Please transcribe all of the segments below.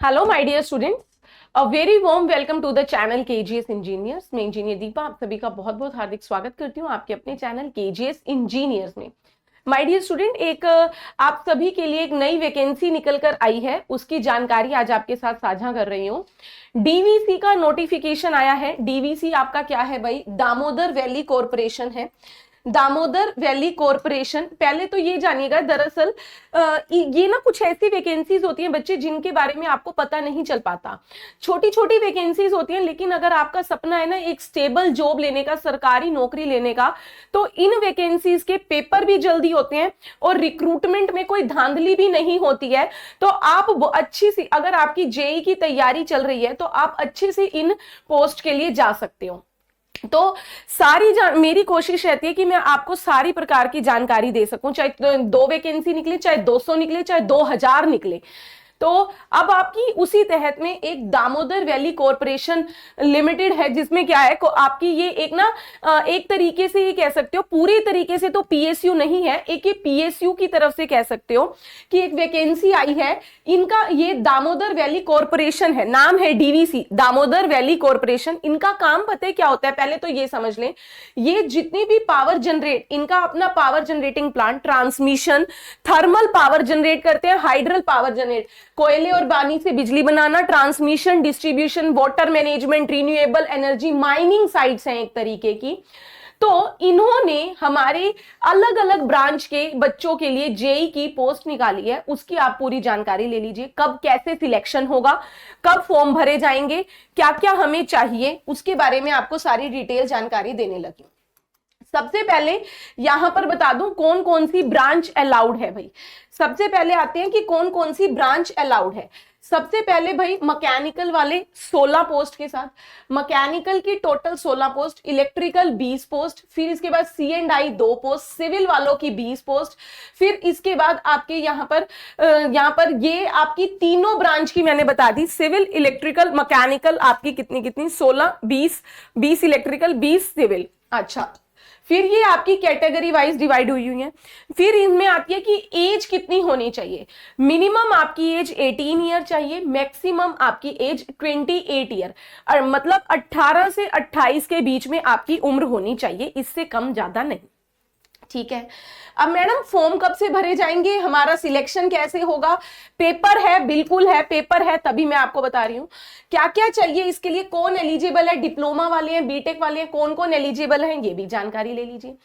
Hello my dear students, a very warm welcome to the channel KGS engineers. मैं engineer Deepa आप सभी का बहुत बहुत हार्दिक स्वागत करती हूँ आपके अपने चैनल केजीएस इंजीनियर्स में। माय डियर स्टूडेंट, एक आप सभी के लिए एक नई वैकेंसी निकल कर आई है, उसकी जानकारी आज आपके साथ साझा कर रही हूँ। डीवीसी का नोटिफिकेशन आया है। डीवीसी आपका क्या है भाई? दामोदर वैली कॉरपोरेशन है। दामोदर वैली कॉरपोरेशन, पहले तो ये जानिएगा, दरअसल ये ना कुछ ऐसी वैकेंसीज होती हैं बच्चे जिनके बारे में आपको पता नहीं चल पाता। छोटी छोटी वैकेंसीज होती हैं, लेकिन अगर आपका सपना है ना एक स्टेबल जॉब लेने का, सरकारी नौकरी लेने का, तो इन वैकेंसीज के पेपर भी जल्दी होते हैं और रिक्रूटमेंट में कोई धांधली भी नहीं होती है। तो आप अच्छी सी, अगर आपकी जेई की तैयारी चल रही है तो आप अच्छे से इन पोस्ट के लिए जा सकते हो। तो मेरी कोशिश रहती है कि मैं आपको सारी प्रकार की जानकारी दे सकूं, चाहे 2 वैकेंसी निकले, चाहे 200 निकले, चाहे 2000 निकले। तो अब आपकी उसी तहत में एक दामोदर वैली कॉरपोरेशन लिमिटेड है, जिसमें क्या है आपकी ये एक ना एक तरीके से ये कह सकते हो, पूरी तरीके से तो पीएसयू नहीं है, एक ये पीएसयू की तरफ से कह सकते हो कि एक वैकेंसी आई है। इनका ये दामोदर वैली कॉरपोरेशन है, नाम है डीवीसी, दामोदर वैली कॉरपोरेशन। इनका काम पता है क्या होता है? पहले तो ये समझ लें, ये जितनी भी पावर जनरेट, इनका अपना power generating plant, transmission, thermal power generate करते हैं, हाइड्रल पावर जनरेट, कोयले और पानी से बिजली बनाना, transmission, distribution, water management, renewable energy, mining sites हैं एक तरीके की। तो इन्होंने हमारे अलग अलग ब्रांच के बच्चों के लिए जेई की पोस्ट निकाली है, उसकी आप पूरी जानकारी ले लीजिए। कब कैसे सिलेक्शन होगा, कब फॉर्म भरे जाएंगे, क्या क्या हमें चाहिए, उसके बारे में आपको सारी डिटेल जानकारी देने लगी। सबसे पहले यहां पर बता दूं कौन कौन सी ब्रांच अलाउड है भाई। सबसे पहले आते हैं कि कौन कौन सी ब्रांच अलाउड है। सबसे पहले भाई मैकेनिकल वाले 16 पोस्ट के साथ, मैकेनिकल की टोटल 16 पोस्ट, इलेक्ट्रिकल 20 पोस्ट, फिर इसके बाद C&I 2 पोस्ट, सिविल वालों की 20 पोस्ट, फिर इसके बाद आपके यहाँ पर ये आपकी तीनों ब्रांच की मैंने बता दी, सिविल, इलेक्ट्रिकल, मैकेनिकल, आपकी कितनी कितनी 16, 20 इलेक्ट्रिकल, 20 सिविल। अच्छा, फिर ये आपकी कैटेगरी वाइज डिवाइड हुई है। फिर इनमें आती है कि एज कितनी होनी चाहिए। मिनिमम आपकी एज 18 ईयर चाहिए, मैक्सिमम आपकी एज 28 ईयर, और मतलब 18 से 28 के बीच में आपकी उम्र होनी चाहिए, इससे कम ज्यादा नहीं। ठीक है। अब मैडम फॉर्म कब से भरे जाएंगे, हमारा सिलेक्शन कैसे होगा? पेपर है, बिल्कुल है, पेपर है, तभी मैं आपको बता रही हूं क्या क्या चाहिए इसके लिए, कौन एलिजिबल है, डिप्लोमा वाले हैं, बीटेक वाले हैं, कौन कौन एलिजिबल हैं, ये भी जानकारी ले लीजिए।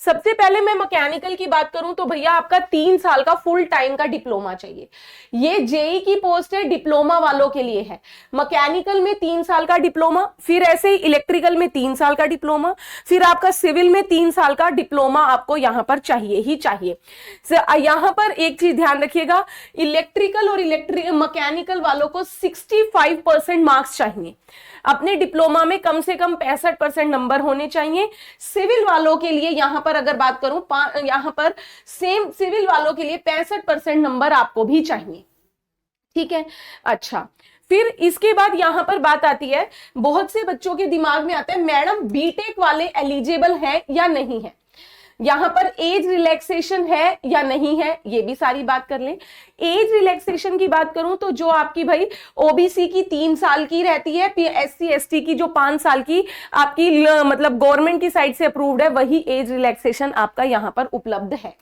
सबसे पहले मैं मैकेनिकल की बात करूं तो भैया आपका 3 साल का फुल टाइम का डिप्लोमा चाहिए। ये जेई की पोस्ट है, डिप्लोमा वालों के लिए है। मैकेनिकल में 3 साल का डिप्लोमा, फिर ऐसे ही इलेक्ट्रिकल में 3 साल का डिप्लोमा, फिर आपका सिविल में 3 साल का डिप्लोमा आपको यहां पर चाहिए ही चाहिए। यहां पर एक चीज ध्यान रखिएगा, इलेक्ट्रिकल और मैकेनिकल वालों को 65% मार्क्स चाहिए। अपने डिप्लोमा में कम से कम 65% नंबर होने चाहिए। सिविल वालों के लिए यहां पर अगर बात करूं, यहां पर सेम सिविल वालों के लिए 65% नंबर आपको भी चाहिए। ठीक है। अच्छा, फिर इसके बाद यहां पर बात आती है, बहुत से बच्चों के दिमाग में आता है मैडम बीटेक वाले एलिजिबल हैं या नहीं है, यहां पर एज रिलैक्सेशन है या नहीं है, ये भी सारी बात कर लें। एज रिलैक्सेशन की बात करूं तो जो आपकी भाई ओबीसी की 3 साल की रहती है, SC ST की जो 5 साल की आपकी मतलब गवर्नमेंट की साइड से अप्रूव्ड है, वही एज रिलैक्सेशन आपका यहां पर उपलब्ध है।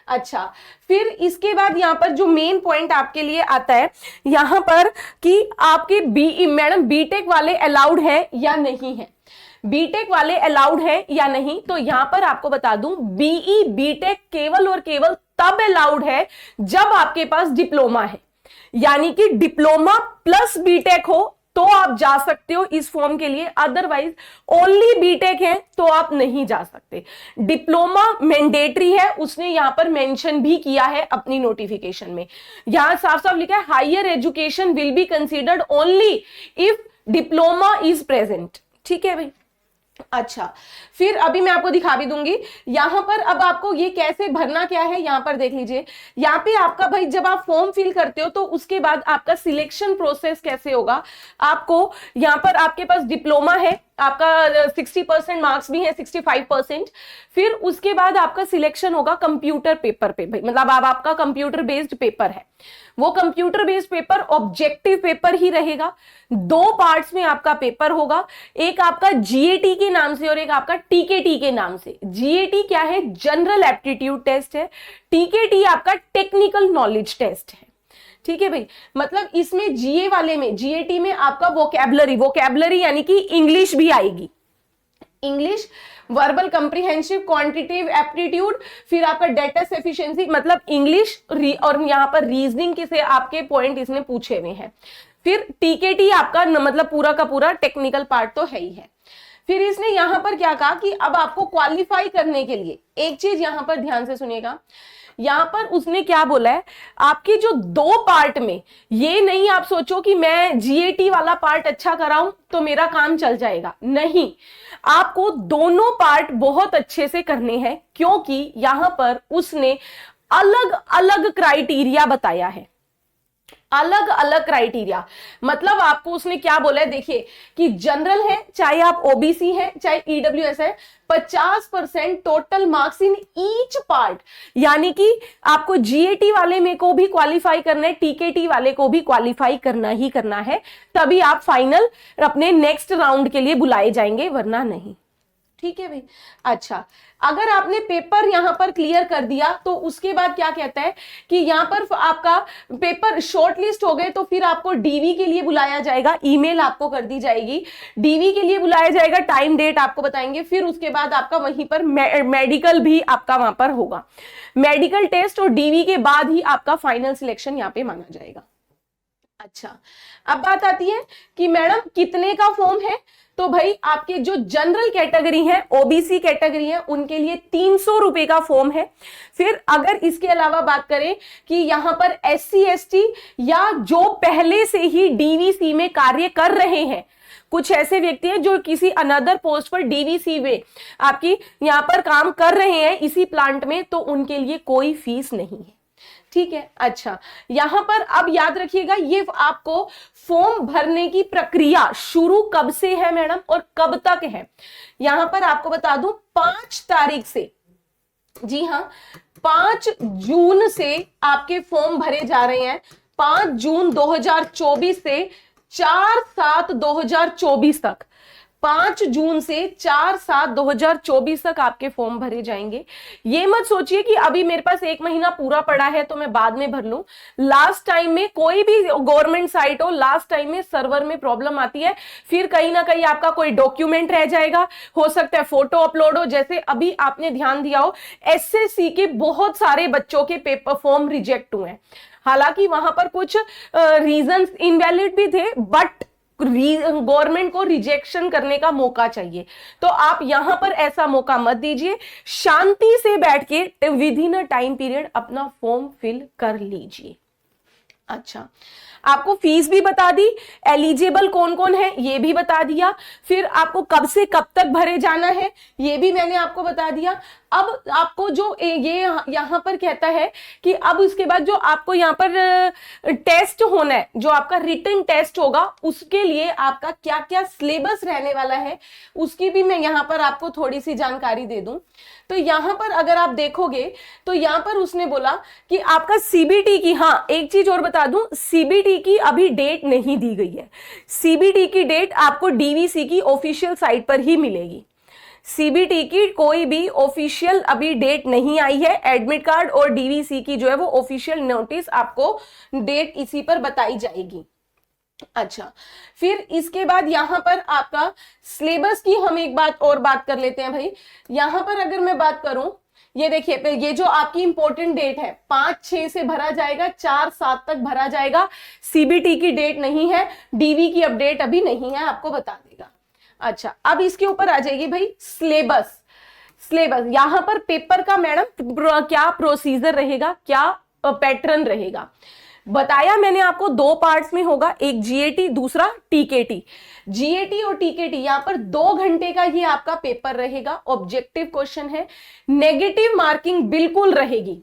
अच्छा, फिर इसके बाद यहां पर जो मेन पॉइंट आपके लिए आता है यहां पर कि आपके मैडम बीटेक वाले अलाउड है या नहीं है, बीटेक वाले अलाउड है या नहीं। तो यहां पर आपको बता दूं, बीई बीटेक केवल और केवल तब अलाउड है जब आपके पास डिप्लोमा है, यानी कि डिप्लोमा प्लस बीटेक हो तो आप जा सकते हो इस फॉर्म के लिए, अदरवाइज ओनली बीटेक है तो आप नहीं जा सकते। डिप्लोमा मैंडेटरी है, उसने यहां पर मेंशन भी किया है अपनी नोटिफिकेशन में, यहां साफ साफ लिखा है higher education will be considered only if diploma is present. ठीक है भाई। अच्छा, फिर अभी मैं आपको दिखा भी दूंगी यहां पर। अब आपको ये कैसे भरना क्या है यहां पर देख लीजिए। यहाँ पे आपका भाई जब आप फॉर्म फिल करते हो तो उसके बाद आपका सिलेक्शन प्रोसेस कैसे होगा। आपको यहाँ पर आपके पास डिप्लोमा है, आपका 60% मार्क्स भी है, 65%। फिर उसके बाद आपका सिलेक्शन होगा कंप्यूटर पेपर पे भाई, मतलब अब आपका कंप्यूटर बेस्ड पेपर है। वो computer based paper objective paper ही रहेगा। 2 पार्ट्स में आपका पेपर होगा, एक आपका जीएटी के नाम से और एक आपका टीकेटी के नाम से। जीएटी क्या है, जनरल एप्टीट्यूड टेस्ट है। टीकेटी आपका टेक्निकल नॉलेज टेस्ट है। ठीक है भाई, मतलब इसमें जीए वाले में, जीएटी में आपका वोकैबुलरी यानी कि इंग्लिश भी आएगी। English, verbal comprehensive, quantitative aptitude, फिर आपका डेटा एफिशिएंसी, मतलब इंग्लिश और यहां पर रीजनिंग के से आपके पॉइंट इसने पूछे हुए हैं। फिर टीकेटी आपका मतलब पूरा का पूरा टेक्निकल पार्ट तो है ही है। फिर इसने यहां पर क्या कहा कि अब आपको क्वालिफाई करने के लिए एक चीज यहां पर ध्यान से सुनिएगा। यहां पर उसने क्या बोला है, आपके जो 2 पार्ट में, ये नहीं आप सोचो कि मैं जीएटी वाला पार्ट अच्छा कराऊं तो मेरा काम चल जाएगा, नहीं। आपको दोनों पार्ट बहुत अच्छे से करने हैं, क्योंकि यहां पर उसने अलग अलग क्राइटेरिया बताया है। अलग अलग क्राइटेरिया, मतलब आपको उसने क्या बोला है, देखिए कि जनरल है, चाहे आप ओबीसी है, चाहे ईडब्ल्यूएस है, 50% total marks in each part. यानी कि आपको जीएटी वाले में को भी क्वालिफाई करना है, टीकेटी वाले को भी क्वालिफाई करना ही करना है, तभी आप फाइनल अपने नेक्स्ट राउंड के लिए बुलाए जाएंगे, वरना नहीं। ठीक है भाई। अच्छा, अगर आपने पेपर यहां पर क्लियर कर दिया तो उसके बाद क्या कहता है कि यहां पर आपका पेपर शॉर्टलिस्ट हो गए तो फिर आपको डीवी के लिए बुलाया जाएगा, ईमेल आपको कर दी जाएगी, डीवी के लिए बुलाया जाएगा, टाइम डेट आपको बताएंगे। फिर उसके बाद आपका वहीं पर मेडिकल भी आपका वहां पर होगा, मेडिकल टेस्ट और डीवी के बाद ही आपका फाइनल सिलेक्शन यहां पे माना जाएगा। अच्छा, अब बात आती है कि मैडम कितने का फॉर्म है। तो भाई आपके जो जनरल कैटेगरी है, ओबीसी कैटेगरी है, उनके लिए 300 रुपए का फॉर्म है। फिर अगर इसके अलावा बात करें कि यहां पर एससी एसटी या जो पहले से ही डीवीसी में कार्य कर रहे हैं, कुछ ऐसे व्यक्ति हैं जो किसी अनदर पोस्ट पर डीवीसी में आपकी यहां पर काम कर रहे हैं इसी प्लांट में, तो उनके लिए कोई फीस नहीं है। ठीक है। अच्छा, यहां पर अब याद रखिएगा, ये आपको फॉर्म भरने की प्रक्रिया शुरू कब से है मैडम और कब तक है। यहां पर आपको बता दूं 5 तारीख से, जी हां 5 जून से आपके फॉर्म भरे जा रहे हैं। 5 जून 2024 से 4/7/2024 तक, 5 जून से 4/7/2024 तक आपके फॉर्म भरे जाएंगे। ये मत सोचिए कि अभी मेरे पास 1 महीना पूरा पड़ा है तो मैं बाद में भर लूं। लास्ट टाइम में कोई भी गवर्नमेंट साइट हो, लास्ट टाइम में सर्वर में प्रॉब्लम आती है, फिर कहीं ना कहीं आपका कोई डॉक्यूमेंट रह जाएगा, हो सकता है फोटो अपलोड हो। जैसे अभी आपने ध्यान दिया हो, एसएससी के बहुत सारे बच्चों के पेपर फॉर्म रिजेक्ट हुए हैं। हालांकि वहां पर कुछ रीजंस इनवैलिड भी थे, बट गवर्नमेंट को रिजेक्शन करने का मौका चाहिए, तो आप यहां पर ऐसा मौका मत दीजिए। शांति से बैठ के with in a time period अपना फॉर्म फिल कर लीजिए। अच्छा, आपको फीस भी बता दी, एलिजिबल कौन कौन है ये भी बता दिया, फिर आपको कब से कब तक भरे जाना है ये भी मैंने आपको बता दिया। अब आपको जो ये यहां पर कहता है कि अब उसके बाद जो आपको यहां पर टेस्ट होना है, जो आपका रिटन टेस्ट होगा, उसके लिए आपका क्या क्या सिलेबस रहने वाला है उसकी भी मैं यहां पर आपको थोड़ी सी जानकारी दे दूं। तो यहां पर अगर आप देखोगे तो यहां पर उसने बोला कि आपका सीबीटी की, हाँ एक चीज और बता दूं, सीबीटी की अभी डेट नहीं दी गई है। सीबीटी की डेट आपको डीवीसी की ऑफिशियल साइट पर ही मिलेगी। सीबीटी की कोई भी ऑफिशियल अभी डेट नहीं आई है। एडमिट कार्ड और डीवीसी की जो है वो ऑफिशियल नोटिस आपको डेट इसी पर बताई जाएगी। अच्छा, फिर इसके बाद यहां पर आपका सिलेबस की हम एक बात और बात कर लेते हैं भाई। यहां पर अगर मैं बात करूं, ये देखिए, ये जो आपकी इंपॉर्टेंट डेट है 5/6 से भरा जाएगा, 4/7 तक भरा जाएगा। सीबीटी की डेट नहीं है, डीवी की अपडेट अभी नहीं है, आपको बता देगा। अच्छा, अब इसके ऊपर आ जाएगी भाई सिलेबस। सिलेबस यहां पर पेपर का मैडम क्या प्रोसीजर रहेगा, क्या पैटर्न रहेगा। बताया मैंने आपको 2 पार्ट्स में होगा, एक जीएटी दूसरा टीकेटी। जीएटी और टीकेटी यहां पर 2 घंटे का ये आपका पेपर रहेगा। ऑब्जेक्टिव क्वेश्चन है, नेगेटिव मार्किंग बिल्कुल रहेगी,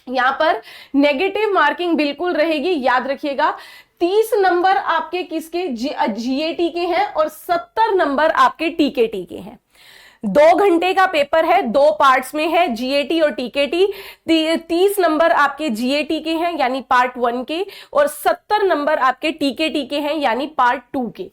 यहां पर नेगेटिव मार्किंग बिल्कुल रहेगी, याद रखिएगा। 30 नंबर आपके किसके, जीएटी के हैं और 70 नंबर आपके टीकेटी के हैं। 2 घंटे का पेपर है, 2 पार्ट्स में है, जीएटी और टीकेटी। 30 नंबर आपके जीएटी के हैं यानी पार्ट 1 के, और 70 नंबर आपके टीकेटी के हैं यानी पार्ट 2 के।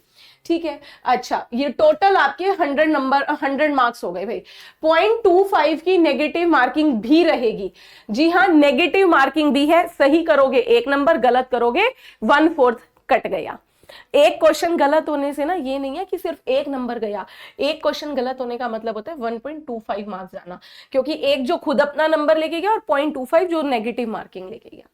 ठीक है, अच्छा ये टोटल आपके 100 मार्क्स हो गए भाई। 0.25 की नेगेटिव मार्किंग भी रहेगी। जी हाँ, नेगेटिव मार्किंग भी है, सही करोगे 1 नंबर, गलत करोगे 1/4 कट गया। एक क्वेश्चन गलत होने से ना ये नहीं है कि सिर्फ 1 नंबर गया, एक क्वेश्चन गलत होने का मतलब होता है 1.25 मार्क्स जाना, क्योंकि एक जो खुद अपना नंबर लेके गया और 0.25 जो नेगेटिव मार्किंग लेके गया।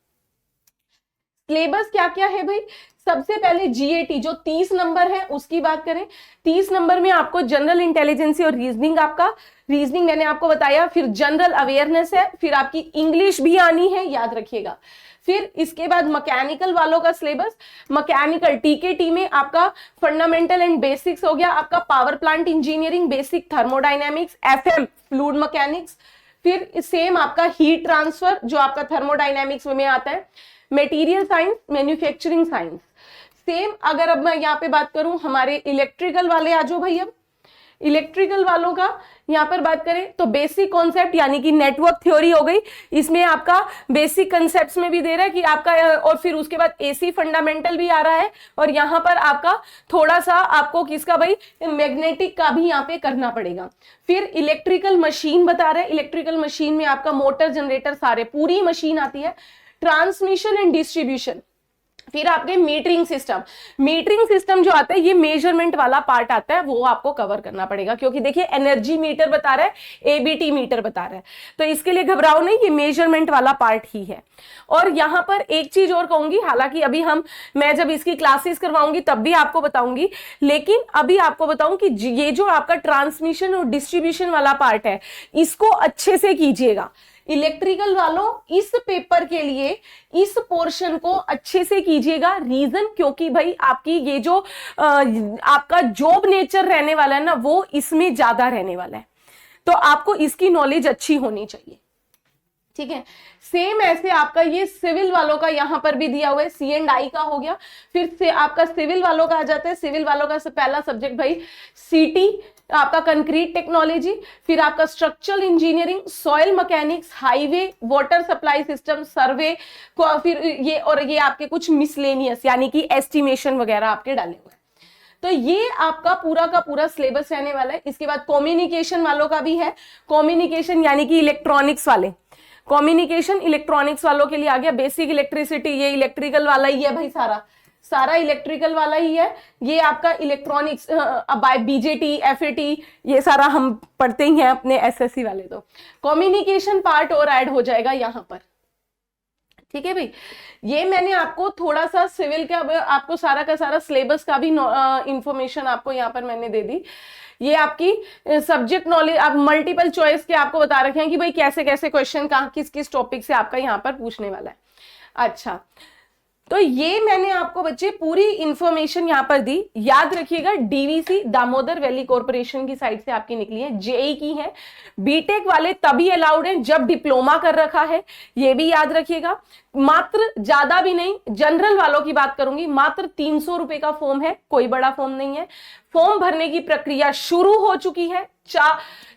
सिलेबस क्या क्या है भाई, सबसे पहले जीएटी जो 30 नंबर है उसकी बात करें। 30 नंबर में आपको जनरल इंटेलिजेंस और रीजनिंग, आपका रीजनिंग मैंने आपको बताया, फिर जनरल अवेयरनेस है, फिर आपकी इंग्लिश भी आनी है, याद रखिएगा। फिर इसके बाद मैकेनिकल वालों का सिलेबस, मैकेनिकल टीकेटी में आपका फंडामेंटल एंड बेसिक्स हो गया, आपका power plant engineering, basic thermodynamics, FM fluid mechanics, फिर सेम आपका हीट ट्रांसफर जो आपका थर्मोडायनेमिक्स में आता है, material science, manufacturing science. Same अगर अब मैं यहाँ पे बात करूं, हमारे इलेक्ट्रिकल वाले आ जाओ भाई, अब इलेक्ट्रिकल वालों का यहाँ पर बात करें तो बेसिक कॉन्सेप्ट यानी कि नेटवर्क थ्योरी हो गई, इसमें आपका बेसिक कॉन्सेप्ट्स में भी दे रहा है कि आपका, और फिर उसके बाद एसी फंडामेंटल भी आ रहा है, और यहाँ पर आपका थोड़ा सा आपको किसका भाई, मैग्नेटिक का भी यहाँ पे करना पड़ेगा। फिर इलेक्ट्रिकल मशीन बता रहे हैं, इलेक्ट्रिकल मशीन में आपका मोटर जनरेटर सारे पूरी मशीन आती है, ट्रांसमिशन एंड डिस्ट्रीब्यूशन। फिर आपके मीटरिंग सिस्टम, मीटरिंग सिस्टम जो आता है ये मेजरमेंट वाला पार्ट आता है, वो आपको कवर करना पड़ेगा, क्योंकि देखिए एनर्जी मीटर बता रहा है, एबीटी मीटर बता रहा है, तो इसके लिए घबराओ नहीं, ये मेजरमेंट वाला पार्ट ही है। और यहां पर एक चीज और कहूंगी, हालांकि अभी मैं जब इसकी क्लासेस करवाऊंगी तब भी आपको बताऊंगी, लेकिन अभी आपको बताऊं कि ये जो आपका ट्रांसमिशन और डिस्ट्रीब्यूशन वाला पार्ट है इसको अच्छे से कीजिएगा। इलेक्ट्रिकल वालों इस पेपर के लिए इस पोर्शन को अच्छे से कीजिएगा, रीजन क्योंकि भाई आपकी ये जो आपका जॉब नेचर रहने वाला है ना, वो इसमें ज्यादा रहने वाला है, तो आपको इसकी नॉलेज अच्छी होनी चाहिए। ठीक है, सेम ऐसे आपका ये सिविल वालों का यहां पर भी दिया हुआ है, C&I का हो गया। फिर से आपका सिविल वालों का आ जाता है, सिविल वालों का पहला सब्जेक्ट भाई सीटी, आपका कंक्रीट टेक्नोलॉजी, फिर आपका structural engineering, soil mechanics, highway, water supply system, survey, फिर ये और ये आपके कुछ मिसलेनियस यानी कि एस्टिमेशन वगैरह आपके डाले हुए हैं। तो ये आपका पूरा का पूरा सिलेबस रहने वाला है। इसके बाद कम्युनिकेशन वालों का भी है, कम्युनिकेशन यानी कि इलेक्ट्रॉनिक्स वाले, कम्युनिकेशन इलेक्ट्रॉनिक्स वालों के लिए आ गया। बेसिक इलेक्ट्रिसिटी ये इलेक्ट्रिकल वाला ही है भाई, सारा इलेक्ट्रिकल वाला ही है। ये आपका इलेक्ट्रॉनिक्स बाय बीजेटी, एफएटी, ये सारा हम पढ़ते ही हैं अपने एसएससी वाले। तो कम्युनिकेशन पार्ट और ऐड हो जाएगा यहाँ पर। ठीक है भाई, ये मैंने आपको थोड़ा सा सिविल का आपको सारा का सारा सिलेबस का भी इंफॉर्मेशन आपको यहाँ पर मैंने दे दी। ये आपकी सब्जेक्ट नॉलेज, आप मल्टीपल चॉइस के आपको बता रखे हैं कि भाई कैसे कैसे क्वेश्चन कहाँ किस किस टॉपिक से आपका यहाँ पर पूछने वाला है। अच्छा, तो ये मैंने आपको बच्चे पूरी इंफॉर्मेशन यहां पर दी। याद रखिएगा डीवीसी दामोदर वैली कॉर्पोरेशन की साइड से आपकी निकली है, जेई की है। बीटेक वाले तभी अलाउड हैं जब डिप्लोमा कर रखा है, ये भी याद रखिएगा। मात्र ज्यादा भी नहीं, जनरल वालों की बात करूंगी, मात्र 300 रुपए का फॉर्म है, कोई बड़ा फॉर्म नहीं है। फॉर्म भरने की प्रक्रिया शुरू हो चुकी है,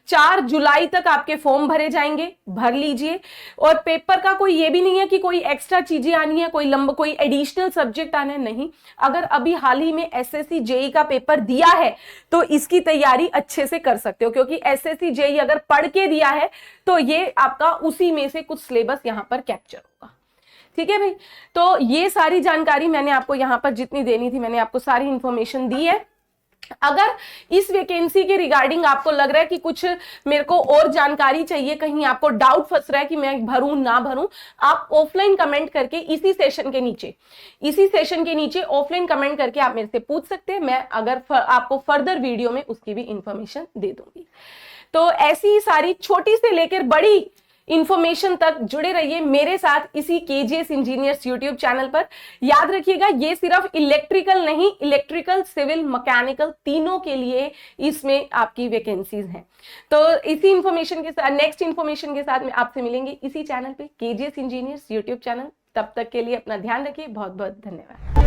4 जुलाई तक आपके फॉर्म भरे जाएंगे, भर लीजिए। और पेपर का कोई ये भी नहीं है कि कोई एक्स्ट्रा चीजें आनी है, कोई एडिशनल सब्जेक्ट आने, नहीं। अगर अभी हाल ही में एसएससी जेई का पेपर दिया है तो इसकी तैयारी अच्छे से कर सकते हो, क्योंकि एसएससी जेई अगर पढ़ के दिया है तो ये आपका उसी में से कुछ सिलेबस यहां पर कैप्चर होगा। ठीक है भाई, तो ये सारी जानकारी मैंने आपको यहां पर जितनी देनी थी मैंने आपको सारी इंफॉर्मेशन दी है। अगर इस वैकेंसी के रिगार्डिंग आपको लग रहा है कि कुछ मेरे को और जानकारी चाहिए, कहीं आपको डाउट फंस रहा है कि मैं भरूं ना भरूं, आप ऑफलाइन कमेंट करके इसी सेशन के नीचे ऑफलाइन कमेंट करके आप मेरे से पूछ सकते हैं। मैं अगर आपको फर्दर वीडियो में उसकी भी इंफॉर्मेशन दे दूंगी। तो ऐसी सारी छोटी से लेकर बड़ी इंफॉर्मेशन तक जुड़े रहिए मेरे साथ इसी केजीएस इंजीनियर्स यूट्यूब चैनल पर। याद रखिएगा, ये सिर्फ इलेक्ट्रिकल नहीं, इलेक्ट्रिकल, सिविल, मैकेनिकल तीनों के लिए इसमें आपकी वैकेंसीज हैं। तो इसी इंफॉर्मेशन के साथ, नेक्स्ट इंफॉर्मेशन के साथ में आपसे मिलेंगे इसी चैनल पे, केजीएस इंजीनियर्स यूट्यूब चैनल। तब तक के लिए अपना ध्यान रखिए। बहुत बहुत धन्यवाद।